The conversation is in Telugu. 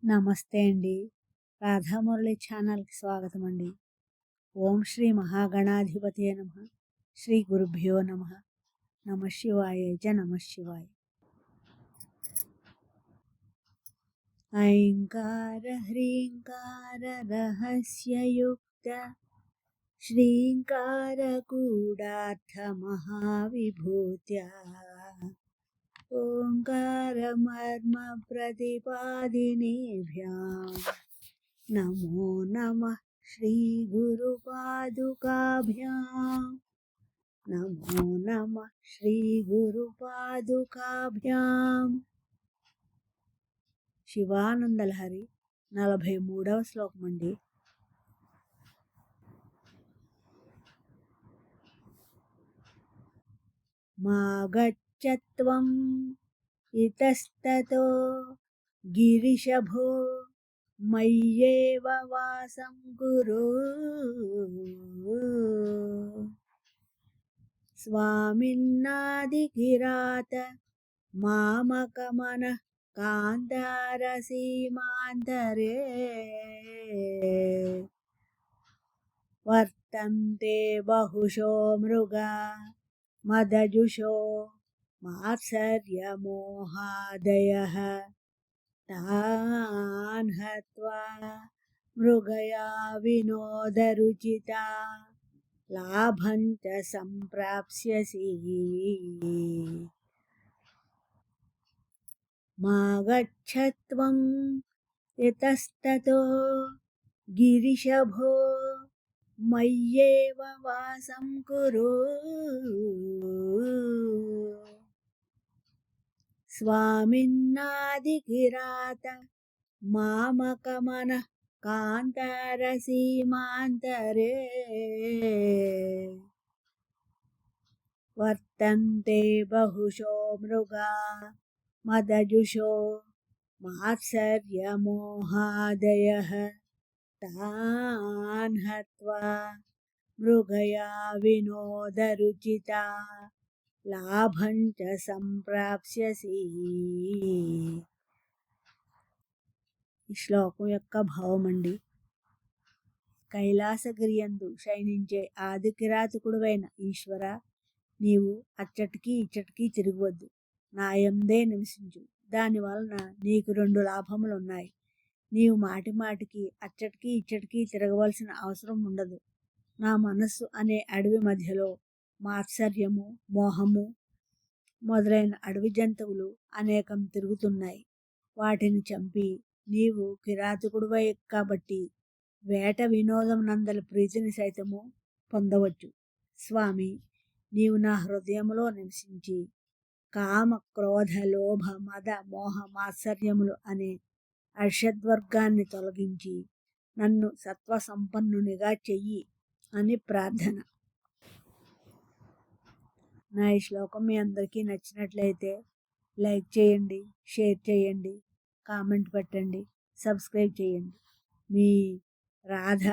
నమస్తే అండి. రాధామురళి ఛానల్‌కి స్వాగతం అండి. ఓం శ్రీ మహాగణాధిపతయే నమః. శ్రీ గురుభ్యో నమః. నమః శివాయ చ నమః శివాయ. ఐంకార హ్రీంకార రహస్యయుక్త శ్రీంకార కూడార్థ మహావిభూత్యా ఓంకార మర్మ ప్రతిపాదినేభ్యాం నమో నమః శ్రీ గురుపాదుకాభ్యాం నమో నమః శ్రీ గురుపాదుకాభ్యాం. శివానందలహరి 43వ శ్లోకం అండి. మా గచ్చత్వం ఇతస్తతో గిరిశభో మయ్యేవ వాసం కురు స్వామిన్నాదికిరాత మామకమనః కాంతారసీమాంతరే వర్తంతే బహుశో మృగా మదజుషో మాత్సర్యమోహాదయః తాన్ హత్వా మృగయా వినోదరుచితా లాభం చ సంప్రాప్స్యసి. మా గచ్చత్వం ఇతస్తతో గిరిశభో మయ్యేవ వాసం కురు స్వామిన్నాదికిరాత మామకమనః కాంతారసీమాంతరే వర్తంతే బహుశో మృగా మదజుషో మాత్సర్యమోహాదయః తాన్ హత్వా మృగయా వినోదరుచితా లాభం చ సంప్రాప్స్యసి. ఈ శ్లోకం యొక్క భావం అండి. కైలాసగిరియందు శయనించే ఆది కిరాతకుడువైన ఈశ్వర, నీవు అచ్చటికి ఇచ్చటికి తిరగవద్దు, నాయందే నివసించు. దాని వలన నీకు 2 లాభములున్నాయి. నీవు మాటి మాటికి అచ్చటికి ఇచ్చటికి తిరగవలసిన అవసరం ఉండదు. నా మనస్సు అనే అడవి మధ్యలో మాత్సర్యము, మోహము మొదలైన అడవి జంతువులు అనేకం తిరుగుతున్నాయి. వాటిని చంపి నీవు కిరాతకుడువై కాబట్టి వేట వినోదం నందలి ప్రీతిని సైతము పొందవచ్చు. స్వామి, నీవు నా హృదయములో నివసించి కామ క్రోధ లోభ మద మోహ మాత్సర్యములు అనే అర్షద్వర్గాన్ని తొలగించి నన్ను సత్వసంపన్నునిగా చెయ్యి అని ప్రార్థన. నా ఈ శ్లోకం మీ అందరికీ నచ్చినట్లయితే లైక్ చేయండి, షేర్ చేయండి, కామెంట్ పెట్టండి, సబ్స్క్రైబ్ చేయండి. మీ రాధ.